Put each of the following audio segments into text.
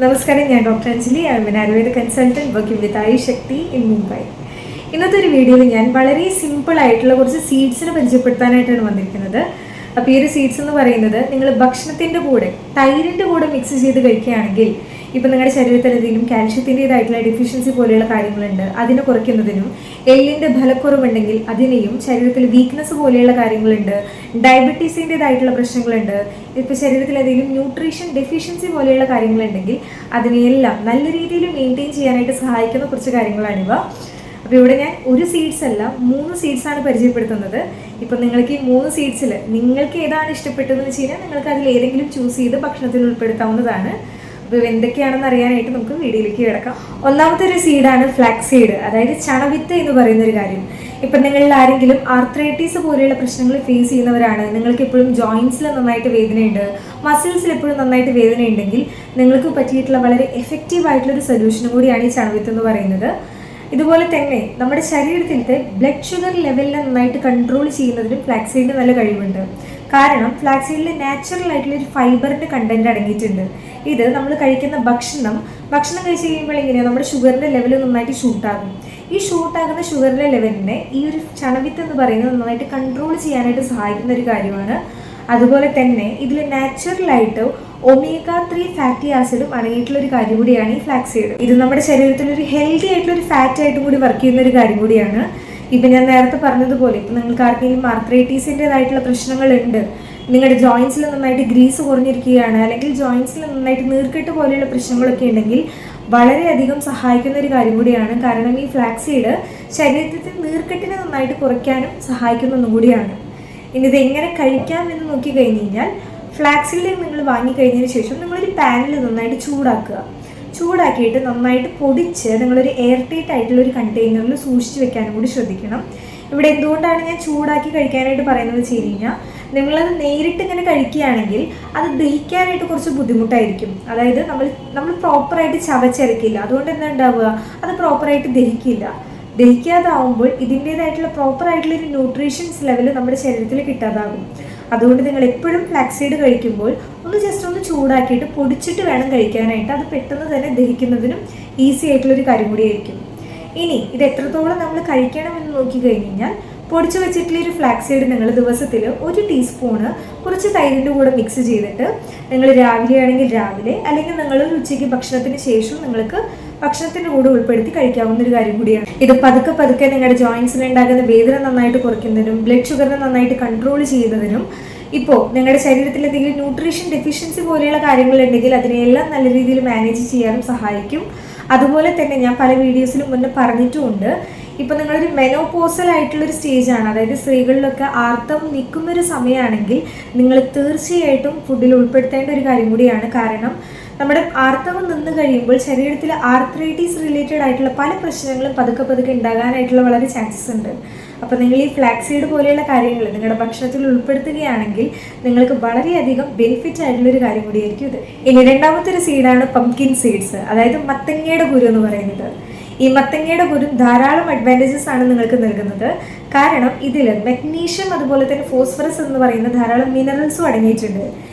നമസ്കാരം, ഞാൻ doctor Anjali. I M N Ayurveda consultant working with Ayush Shakti in Mumbai. ഇന്നത്തെ ഒരു വീഡിയോയിൽ ഞാൻ വളരെ സിമ്പിൾ ആയിട്ടുള്ള കുറച്ച് സീഡ്സിനെ പരിചയപ്പെടുത്താനായിട്ടാണ് വന്നിരിക്കുന്നത്. അപ്പോൾ ഈ ഒരു സീഡ്സ് എന്ന് പറയുന്നത് നിങ്ങൾ ഭക്ഷണത്തിൻ്റെ കൂടെ തൈരിൻ്റെ കൂടെ മിക്സ് ചെയ്ത് കഴിക്കുകയാണെങ്കിൽ ഇപ്പം നിങ്ങളുടെ ശരീരത്തിൽ എന്തെങ്കിലും കാൽഷ്യത്തിൻ്റെതായിട്ടുള്ള ഡെഫിഷ്യൻസി പോലെയുള്ള കാര്യങ്ങളുണ്ട്, അതിനെ കുറയ്ക്കുന്നതിനും എല്ലിൻ്റെ ഫലക്കുറവുണ്ടെങ്കിൽ അതിനെയും, ശരീരത്തിൽ വീക്ക്നെസ് പോലെയുള്ള കാര്യങ്ങളുണ്ട്, ഡയബറ്റീസിൻ്റെതായിട്ടുള്ള പ്രശ്നങ്ങളുണ്ട്, ഇപ്പോൾ ശരീരത്തിൽ എന്തെങ്കിലും ന്യൂട്രീഷൻ ഡെഫിഷ്യൻസി പോലെയുള്ള കാര്യങ്ങളുണ്ടെങ്കിൽ അതിനെയെല്ലാം നല്ല രീതിയിൽ മെയിൻറ്റെയിൻ ചെയ്യാനായിട്ട് സഹായിക്കുന്ന കുറച്ച് കാര്യങ്ങളാണിവ. അപ്പോൾ ഇവിടെ ഞാൻ ഒരു സീഡ്സ് അല്ല 3 സീഡ്സാണ് പരിചയപ്പെടുത്തുന്നത്. ഇപ്പം നിങ്ങൾക്ക് ഈ 3 സീഡ്സിൽ നിങ്ങൾക്ക് ഏതാണ് ഇഷ്ടപ്പെട്ടതെന്ന് വെച്ച് കഴിഞ്ഞാൽ നിങ്ങൾക്ക് അതിൽ ഏതെങ്കിലും ചൂസ് ചെയ്ത് ഭക്ഷണത്തിൽ ഉൾപ്പെടുത്താവുന്നതാണ്. അപ്പോൾ എന്തൊക്കെയാണെന്ന് അറിയാനായിട്ട് നമുക്ക് വീഡിയോയിലേക്ക് കിടക്കാം. ഒന്നാമത്തെ ഒരു സീഡാണ് ഫ്ലാക്സ് സീഡ്, അതായത് ചണവിത്ത് എന്ന് പറയുന്നൊരു കാര്യം. ഇപ്പം നിങ്ങളിൽ ആരെങ്കിലും ആർത്രൈറ്റീസ് പോലെയുള്ള പ്രശ്നങ്ങൾ ഫേസ് ചെയ്യുന്നവരാണ്, നിങ്ങൾക്ക് എപ്പോഴും ജോയിൻസിൽ നന്നായിട്ട് വേദനയുണ്ട്, മസിൽസിൽ എപ്പോഴും നന്നായിട്ട് വേദനയുണ്ടെങ്കിൽ നിങ്ങൾക്ക് പറ്റിയിട്ടുള്ള വളരെ എഫക്റ്റീവ് ആയിട്ടുള്ളൊരു സൊല്യൂഷനും കൂടിയാണ് ഈ ചണവിത്ത് എന്ന് പറയുന്നത്. ഇതുപോലെ തന്നെ നമ്മുടെ ശരീരത്തിലത്തെ ബ്ലഡ് ഷുഗർ ലെവലിനെ നന്നായിട്ട് കൺട്രോൾ ചെയ്യുന്നതിനും ഫ്ലാക്സ് സീഡിന് നല്ല കഴിവുണ്ട്. കാരണം ഫ്ലാക്സ് സീഡിൽ നാച്ചുറൽ ആയിട്ടുള്ളൊരു ഫൈബറിൻ്റെ കണ്ടന്റ് അടങ്ങിയിട്ടുണ്ട്. ഇത് നമ്മൾ കഴിക്കുന്ന ഭക്ഷണം കഴിച്ച് കഴിയുമ്പോൾ എങ്ങനെയാണ് നമ്മുടെ ഷുഗറിൻ്റെ ലെവൽ നന്നായിട്ട് ഷൂട്ടാകും. ഈ ഷൂട്ടാകുന്ന ഷുഗറിൻ്റെ ലെവലിനെ ഈ ഒരു ചണവിത്ത് എന്ന് പറയുന്നത് നന്നായിട്ട് കൺട്രോൾ ചെയ്യാനായിട്ട് സഹായിക്കുന്ന ഒരു കാര്യമാണ്. അതുപോലെ തന്നെ ഇതിൽ നാച്ചുറലായിട്ട് ഒമേഗ-3 ഫാറ്റി ആസിഡും അടങ്ങിയിട്ടുള്ള ഒരു കാര്യം കൂടിയാണ് ഈ ഫ്ലാക്സ് സീഡ്. ഇത് നമ്മുടെ ശരീരത്തിൽ ഒരു ഹെൽത്തി ആയിട്ടുള്ള ഒരു ഫാറ്റ് ആയിട്ടും കൂടി വർക്ക് ചെയ്യുന്ന ഒരു കാര്യം കൂടിയാണ്. ഇപ്പം ഞാൻ നേരത്തെ പറഞ്ഞതുപോലെ ഇപ്പം നിങ്ങൾക്ക് ആർക്കെങ്കിലും ആർത്രൈറ്റീസിൻ്റെതായിട്ടുള്ള പ്രശ്നങ്ങളുണ്ട്, നിങ്ങളുടെ ജോയിൻസിൽ നന്നായിട്ട് ഗ്രീസ് കുറഞ്ഞിരിക്കുകയാണ്, അല്ലെങ്കിൽ ജോയിൻസിൽ നന്നായിട്ട് നീർക്കെട്ട് പോലെയുള്ള പ്രശ്നങ്ങളൊക്കെ ഉണ്ടെങ്കിൽ വളരെയധികം സഹായിക്കുന്ന ഒരു കാര്യം കൂടിയാണ്. കാരണം ഈ ഫ്ലാക്സ് സീഡ് ശരീരത്തിൽ നീർക്കെട്ടിനെ നന്നായിട്ട് കുറയ്ക്കാനും സഹായിക്കുന്ന ഒന്നും കൂടിയാണ്. ഇനി ഇത് എങ്ങനെ കഴിക്കാം എന്ന് നോക്കി കഴിഞ്ഞ് കഴിഞ്ഞാൽ ഫ്ലാക്സ് സീഡ് നിങ്ങൾ വാങ്ങിക്കഴിഞ്ഞതിന് ശേഷം നിങ്ങളൊരു പാനിൽ നന്നായിട്ട് ചൂടാക്കിയിട്ട് നന്നായിട്ട് പൊടിച്ച് നിങ്ങളൊരു എയർ ടൈറ്റ് ആയിട്ടുള്ള ഒരു കണ്ടെയ്നറിൽ സൂക്ഷിച്ച് വെക്കാനും കൂടി ശ്രദ്ധിക്കണം. ഇവിടെ എന്തുകൊണ്ടാണ് ഞാൻ ചൂടാക്കി കഴിക്കാനായിട്ട് പറയുന്നത് വെച്ച് കഴിഞ്ഞാൽ നിങ്ങളത് നേരിട്ട് ഇങ്ങനെ കഴിക്കുകയാണെങ്കിൽ അത് ദഹിക്കാനായിട്ട് കുറച്ച് ബുദ്ധിമുട്ടായിരിക്കും. അതായത് നമ്മൾ പ്രോപ്പറായിട്ട് ചവച്ചരക്കില്ല, അതുകൊണ്ട് എന്താ ഉണ്ടാവുക, അത് പ്രോപ്പറായിട്ട് ദഹിക്കാതാവുമ്പോൾ ഇതിൻ്റേതായിട്ടുള്ള പ്രോപ്പറായിട്ടുള്ളൊരു ന്യൂട്രീഷൻസ് ലെവൽ നമ്മുടെ ശരീരത്തിൽ കിട്ടാതാകും. അതുകൊണ്ട് നിങ്ങൾ എപ്പോഴും ഫ്ലാക്സ് സീഡ് കഴിക്കുമ്പോൾ ഒന്ന് ചൂടാക്കിയിട്ട് പൊടിച്ചിട്ട് വേണം കഴിക്കാനായിട്ട്. അത് പെട്ടെന്ന് തന്നെ ദഹിക്കുന്നതിനും ഈസി ആയിട്ടുള്ളൊരു കാര്യം കൂടിയായിരിക്കും. ഇനി ഇത് എത്രത്തോളം നമ്മൾ കഴിക്കണമെന്ന് നോക്കി കഴിഞ്ഞാൽ പൊടിച്ച് വെച്ചിട്ടുള്ള ഒരു ഫ്ലാക്സ് സീഡ് നിങ്ങൾ ദിവസത്തിൽ 1 ടീസ്പൂണ് കുറച്ച് തൈരിൻ്റെ കൂടെ മിക്സ് ചെയ്തിട്ട് നിങ്ങൾ രാവിലെ ആണെങ്കിൽ രാവിലെ, അല്ലെങ്കിൽ നിങ്ങളൊരു ഉച്ചയ്ക്ക് ഭക്ഷണത്തിന് ശേഷം നിങ്ങൾക്ക് ഭക്ഷണത്തിൻ്റെ കൂടെ ഉൾപ്പെടുത്തി കഴിക്കാവുന്ന ഒരു കാര്യം കൂടിയാണ്. ഇത് പതുക്കെ നിങ്ങളുടെ ജോയിൻസിൽ ഉണ്ടാകുന്ന വേദന നന്നായിട്ട് കുറയ്ക്കുന്നതിനും ബ്ലഡ് ഷുഗറിനെ നന്നായിട്ട് കൺട്രോൾ ചെയ്യുന്നതിനും, ഇപ്പോൾ നിങ്ങളുടെ ശരീരത്തിൽ എന്തെങ്കിലും ന്യൂട്രീഷൻ ഡെഫിഷ്യൻസി പോലെയുള്ള കാര്യങ്ങളുണ്ടെങ്കിൽ അതിനെല്ലാം നല്ല രീതിയിൽ മാനേജ് ചെയ്യാനും സഹായിക്കും. അതുപോലെ തന്നെ ഞാൻ പല വീഡിയോസിലും മുന്നേ പറഞ്ഞിട്ടുമുണ്ട്, ഇപ്പം നിങ്ങളൊരു മെനോപോസൽ ആയിട്ടുള്ളൊരു സ്റ്റേജാണ്, അതായത് സ്ത്രീകളിലൊക്കെ ആർത്തവം നിൽക്കുന്നൊരു സമയമാണെങ്കിൽ നിങ്ങൾ തീർച്ചയായിട്ടും ഫുഡിൽ ഉൾപ്പെടുത്തേണ്ട ഒരു കാര്യം കൂടിയാണ്. കാരണം നമ്മുടെ ആർത്തവം നിന്ന് കഴിയുമ്പോൾ ശരീരത്തിൽ ആർത്രൈറ്റീസ് റിലേറ്റഡ് ആയിട്ടുള്ള പല പ്രശ്നങ്ങളും പതുക്കെ ഉണ്ടാകാനായിട്ടുള്ള വളരെ ചാൻസസ് ഉണ്ട്. അപ്പോൾ നിങ്ങൾ ഈ ഫ്ലാക്സ് സീഡ് പോലെയുള്ള കാര്യങ്ങൾ നിങ്ങളുടെ ഭക്ഷണത്തിൽ ഉൾപ്പെടുത്തുകയാണെങ്കിൽ നിങ്ങൾക്ക് വളരെയധികം ബെനിഫിറ്റ് ആയിട്ടുള്ളൊരു കാര്യം കൂടിയായിരിക്കും ഇത്. ഇനി രണ്ടാമത്തെ ഒരു സീഡാണ് പംകിൻ സീഡ്സ്, അതായത് മത്തങ്ങയുടെ കുരു എന്ന് പറയുന്നത്. ഈ മത്തങ്ങയുടെ കുരു ധാരാളം അഡ്വാൻറ്റേജസ് ആണ് നിങ്ങൾക്ക് നൽകുന്നത്. കാരണം ഇതിൽ മഗ്നീഷ്യം അതുപോലെ തന്നെ ഫോസ്ഫറസ് എന്ന് പറയുന്ന ധാരാളം മിനറൽസും അടങ്ങിയിട്ടുണ്ട്.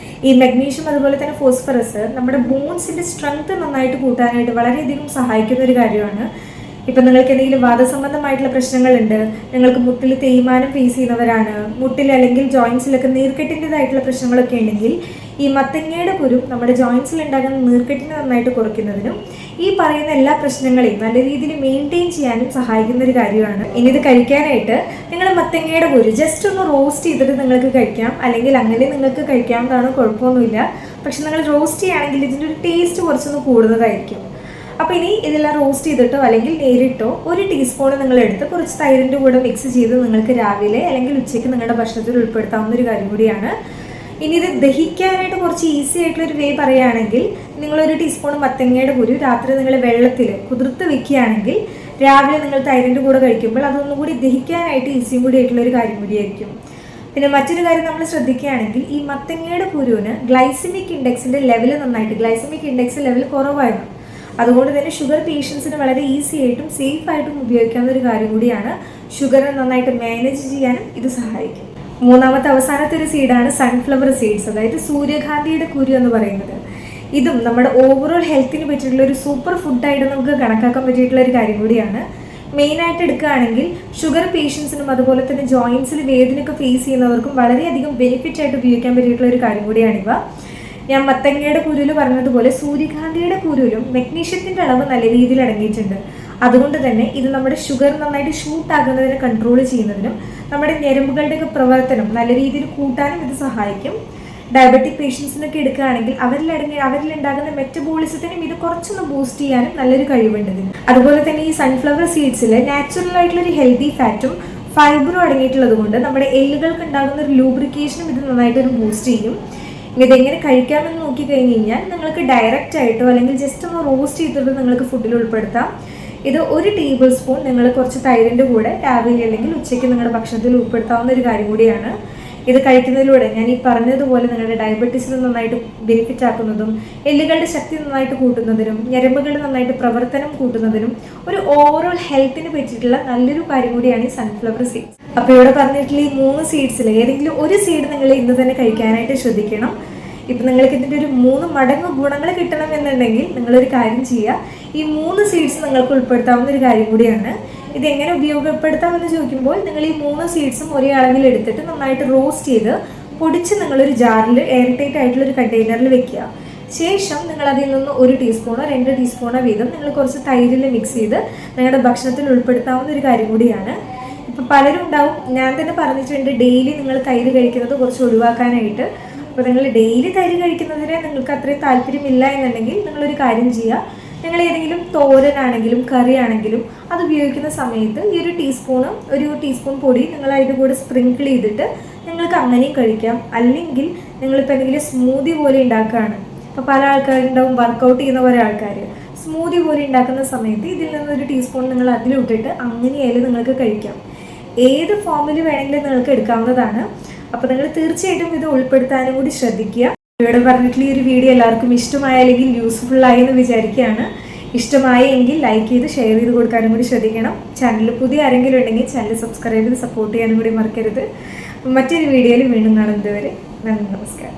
ഈ മഗ്നീഷ്യം അതുപോലെ തന്നെ ഫോസ്ഫറസ് നമ്മുടെ ബോൺസിൻ്റെ സ്ട്രെങ്ത് നന്നായിട്ട് കൂട്ടാനായിട്ട് വളരെയധികം സഹായിക്കുന്ന ഒരു കാര്യമാണ്. ഇപ്പം നിങ്ങൾക്ക് എന്തെങ്കിലും വാദസംബന്ധമായിട്ടുള്ള പ്രശ്നങ്ങളുണ്ട്, നിങ്ങൾക്ക് മുട്ടിൽ തേയ്മാനം ഫേസ് ചെയ്യുന്നവരാണ്, മുട്ടിൽ അല്ലെങ്കിൽ ജോയിൻസിലൊക്കെ നീർക്കെട്ടിൻ്റെതായിട്ടുള്ള പ്രശ്നങ്ങളൊക്കെ ഉണ്ടെങ്കിൽ ഈ മത്തങ്ങയുടെ കുരു നമ്മുടെ ജോയിൻസിൽ ഉണ്ടാകുന്ന നീർക്കെട്ടിനെ നന്നായിട്ട് കുറയ്ക്കുന്നതിനും ഈ പറയുന്ന എല്ലാ പ്രശ്നങ്ങളെയും നല്ല രീതിയിൽ മെയിൻറ്റെയിൻ ചെയ്യാനും സഹായിക്കുന്ന ഒരു കാര്യമാണ്. ഇനി ഇത് കഴിക്കാനായിട്ട് നിങ്ങൾ മത്തങ്ങയുടെ കുരു ജസ്റ്റ് ഒന്ന് റോസ്റ്റ് ചെയ്തിട്ട് നിങ്ങൾക്ക് കഴിക്കാം, അല്ലെങ്കിൽ അങ്ങനെ നിങ്ങൾക്ക് കഴിക്കാവുന്നതാണ്, കുഴപ്പമൊന്നുമില്ല. പക്ഷെ നിങ്ങൾ റോസ്റ്റ് ചെയ്യുകയാണെങ്കിൽ ഇതിൻ്റെ ഒരു ടേസ്റ്റ് കുറച്ചൊന്ന് കൂടുന്നതായിരിക്കും. അപ്പോൾ ഇനി ഇതെല്ലാം റോസ്റ്റ് ചെയ്തിട്ടോ അല്ലെങ്കിൽ നേരിട്ടോ 1 ടീസ്പൂൺ നിങ്ങളെടുത്ത് കുറച്ച് തൈരിൻ്റെ കൂടെ മിക്സ് ചെയ്ത് നിങ്ങൾക്ക് രാവിലെ അല്ലെങ്കിൽ ഉച്ചയ്ക്ക് നിങ്ങളുടെ ഭക്ഷണത്തിൽ ഉൾപ്പെടുത്താവുന്ന ഒരു കാര്യം കൂടിയാണ്. ഇനി ഇത് ദഹിക്കാനായിട്ട് കുറച്ച് ഈസി ആയിട്ടുള്ളൊരു വേ പറയുകയാണെങ്കിൽ നിങ്ങളൊരു ടീസ്പൂൺ മത്തങ്ങയുടെ കുരു രാത്രി നിങ്ങൾ വെള്ളത്തിൽ കുതിർത്ത് വെക്കുകയാണെങ്കിൽ രാവിലെ നിങ്ങൾ തൈരിൻ്റെ കൂടെ കഴിക്കുമ്പോൾ അതൊന്നുകൂടി ദഹിക്കാനായിട്ട് ഈസിയും കൂടി ആയിട്ടുള്ളൊരു കാര്യം കൂടിയായിരിക്കും. പിന്നെ മറ്റൊരു കാര്യം നമ്മൾ ശ്രദ്ധിക്കുകയാണെങ്കിൽ ഈ മത്തങ്ങയുടെ കുരുവിന് ഗ്ലൈസമിക് ഇൻഡെക്സിൻ്റെ ലെവൽ ഗ്ലൈസമിക് ഇൻഡെക്സ് ലെവൽ കുറവായിരുന്നു. അതുകൊണ്ട് തന്നെ ഷുഗർ പേഷ്യൻസിന് വളരെ ഈസി ആയിട്ടും സേഫ് ആയിട്ടും ഉപയോഗിക്കാവുന്ന ഒരു കാര്യം കൂടിയാണ്. ഷുഗറിനെ നന്നായിട്ട് മാനേജ് ചെയ്യാനും ഇത് സഹായിക്കും. മൂന്നാമത്തെ അവസാനത്തെ ഒരു സീഡാണ് സൺഫ്ലവർ സീഡ്സ്, അതായത് സൂര്യകാന്തിയുടെ കുരു എന്ന് പറയുന്നത്. ഇതും നമ്മുടെ ഓവറോൾ ഹെൽത്തിന് പറ്റിയിട്ടുള്ള ഒരു സൂപ്പർ ഫുഡായിട്ട് നമുക്ക് കണക്കാക്കാൻ പറ്റിയിട്ടുള്ള ഒരു കാര്യം കൂടിയാണ്. മെയിനായിട്ട് എടുക്കുകയാണെങ്കിൽ ഷുഗർ പേഷ്യൻസിനും അതുപോലെ തന്നെ ജോയിൻസിൽ വേദനയൊക്കെ ഫേസ് ചെയ്യുന്നവർക്കും വളരെയധികം ബെനിഫിറ്റ് ആയിട്ട് ഉപയോഗിക്കാൻ പറ്റിയിട്ടുള്ള ഒരു കാര്യം കൂടിയാണിവ. ഞാൻ മത്തങ്ങയുടെ കുരുവിൽ പറഞ്ഞതുപോലെ സൂര്യകാന്തിയുടെ കുരുവിലും മെഗ്നീഷ്യത്തിൻ്റെ അളവ് നല്ല രീതിയിൽ അടങ്ങിയിട്ടുണ്ട്. അതുകൊണ്ട് തന്നെ ഇത് നമ്മുടെ ഷുഗർ നന്നായിട്ട് ഷൂട്ട് ആകുന്നതിനെ കൺട്രോൾ ചെയ്യുന്നതിനും നമ്മുടെ ഞരമ്പുകളുടെയൊക്കെ പ്രവർത്തനം നല്ല രീതിയിൽ കൂട്ടാനും ഇത് സഹായിക്കും. ഡയബറ്റിക് പേഷ്യൻസിനൊക്കെ എടുക്കുകയാണെങ്കിൽ അവരിലുണ്ടാകുന്ന മെറ്റബോളിസത്തിനും ഇത് കുറച്ചൊന്ന് ബൂസ്റ്റ് ചെയ്യാനും നല്ലൊരു കഴിവുണ്ട് ഇതിന്. അതുപോലെ തന്നെ ഈ സൺഫ്ലവർ സീഡ്സിൽ നാച്ചുറൽ ആയിട്ടുള്ള ഒരു ഹെൽത്തി ഫാറ്റും ഫൈബറും അടങ്ങിയിട്ടുള്ളത് കൊണ്ട് നമ്മുടെ എല്ലുകൾക്ക് ഉണ്ടാകുന്ന ഒരു ലൂബ്രിക്കേഷനും ഇത് നന്നായിട്ടൊരു ബൂസ്റ്റ് ചെയ്യും. ഇതെങ്ങനെ കഴിക്കാമെന്ന് നോക്കിക്കഴിഞ്ഞ് കഴിഞ്ഞാൽ നിങ്ങൾക്ക് ഡയറക്റ്റ് ആയിട്ടോ അല്ലെങ്കിൽ ജസ്റ്റ് ഒന്ന് റോസ്റ്റ് ചെയ്തിട്ട് നിങ്ങൾക്ക് ഫുഡിൽ ഉൾപ്പെടുത്താം. ഇത് 1 ടേബിൾ സ്പൂൺ നിങ്ങൾ കുറച്ച് തൈരിൻ്റെ കൂടെ രാവിലെ അല്ലെങ്കിൽ ഉച്ചയ്ക്ക് നിങ്ങളുടെ ഭക്ഷണത്തിൽ ഉൾപ്പെടുത്താവുന്ന ഒരു കാര്യം കൂടിയാണ്. ഇത് കഴിക്കുന്നതിലൂടെ ഞാൻ ഈ പറഞ്ഞതുപോലെ നിങ്ങളുടെ ഡയബറ്റീസിന് നന്നായിട്ട് ബെനിഫിറ്റ് ആക്കുന്നതും എല്ലുകളുടെ ശക്തി നന്നായിട്ട് കൂട്ടുന്നതിനും ഞരമ്പുകളുടെ നന്നായിട്ട് പ്രവർത്തനം കൂട്ടുന്നതിനും ഒരു ഓവറോൾ ഹെൽത്തിന് പറ്റിയിട്ടുള്ള നല്ലൊരു കാര്യം കൂടിയാണ് ഈ സൺഫ്ലവർ സീഡ്സ്. അപ്പോൾ ഇവിടെ പറഞ്ഞിട്ടുള്ള ഈ 3 സീഡ്സിൽ ഏതെങ്കിലും ഒരു സീഡ് നിങ്ങൾ ഇന്ന് തന്നെ കഴിക്കാനായിട്ട് ശ്രദ്ധിക്കണം. ഇപ്പം നിങ്ങൾക്ക് ഇതിൻ്റെ ഒരു 3 മടങ്ങ് ഗുണങ്ങൾ കിട്ടണം എന്നുണ്ടെങ്കിൽ നിങ്ങളൊരു കാര്യം ചെയ്യുക, ഈ 3 സീഡ്സ് നിങ്ങൾക്ക് ഉൾപ്പെടുത്താവുന്ന ഒരു കാര്യം കൂടിയാണ്. ഇതെങ്ങനെ ഉപയോഗപ്പെടുത്താമെന്ന് ചോദിക്കുമ്പോൾ നിങ്ങൾ ഈ 3 സീഡ്സും ഒരേ അളവിൽ എടുത്തിട്ട് നന്നായിട്ട് റോസ്റ്റ് ചെയ്ത് പൊടിച്ച് നിങ്ങളൊരു ജാറിൽ എയർ ടൈറ്റ് ആയിട്ടുള്ളൊരു കണ്ടെയ്നറിൽ വെക്കുക. ശേഷം നിങ്ങൾ അതിൽ നിന്ന് 1 ടീസ്പൂണോ 2 ടീസ്പൂണോ വീതം നിങ്ങൾ കുറച്ച് തൈരിൽ മിക്സ് ചെയ്ത് നിങ്ങളുടെ ഭക്ഷണത്തിൽ ഉൾപ്പെടുത്താവുന്ന ഒരു കാര്യം കൂടിയാണ്. ഇപ്പം പലരും ഉണ്ടാവും, ഞാൻ തന്നെ പറഞ്ഞിട്ടുണ്ട് ഡെയിലി നിങ്ങൾ തൈര് കഴിക്കുന്നത് കുറച്ച് ഒഴിവാക്കാനായിട്ട്. അപ്പോൾ നിങ്ങൾ ഡെയിലി തൈര് കഴിക്കുന്നതിന് നിങ്ങൾക്ക് അത്രയും താല്പര്യമില്ല എന്നുണ്ടെങ്കിൽ നിങ്ങളൊരു കാര്യം ചെയ്യുക, നിങ്ങൾ ഏതെങ്കിലും തോരനാണെങ്കിലും കറിയാണെങ്കിലും അത് ഉപയോഗിക്കുന്ന സമയത്ത് ഈ ഒരു ടീസ്പൂൺ പൊടി നിങ്ങൾ അതിൻ്റെ കൂടെ സ്പ്രിങ്കിൾ ചെയ്തിട്ട് നിങ്ങൾക്ക് അങ്ങനെയും കഴിക്കാം. അല്ലെങ്കിൽ നിങ്ങളിപ്പോൾ എന്തെങ്കിലും സ്മൂതി പോലെ ഉണ്ടാക്കുകയാണ്, അപ്പോൾ പല ആൾക്കാരുണ്ടാവും വർക്കൗട്ട് ചെയ്യുന്ന കുറേ ആൾക്കാർ സ്മൂതി പോലെ ഉണ്ടാക്കുന്ന സമയത്ത് ഇതിൽ നിന്നൊരു ടീസ്പൂൺ നിങ്ങൾ അതിലിട്ടിട്ട് അങ്ങനെയായാലും നിങ്ങൾക്ക് കഴിക്കാം. ഏത് ഫോമിൽ വേണമെങ്കിലും നിങ്ങൾക്ക് എടുക്കാവുന്നതാണ്. അപ്പോൾ നിങ്ങൾ തീർച്ചയായിട്ടും ഇത് ഉൾപ്പെടുത്താനും കൂടി ശ്രദ്ധിക്കുക. ഇവിടെ പറഞ്ഞിട്ടുള്ള ഈ ഒരു വീഡിയോ എല്ലാവർക്കും ഇഷ്ടമായ അല്ലെങ്കിൽ യൂസ്ഫുൾ ആയി എന്ന് വിചാരിക്കുകയാണ്. ഇഷ്ടമായെങ്കിൽ ലൈക്ക് ചെയ്ത് ഷെയർ ചെയ്ത് കൊടുക്കാനും കൂടി ശ്രദ്ധിക്കണം. ചാനലിൽ പുതിയ ആരെങ്കിലും ഉണ്ടെങ്കിൽ ചാനൽ സബ്സ്ക്രൈബ് ചെയ്ത് സപ്പോർട്ട് ചെയ്യാനും കൂടി മറക്കരുത്. മറ്റൊരു വീഡിയോയിൽ വീണ്ടും കാണുന്നത് വരെ നന്ദി, നമസ്കാരം.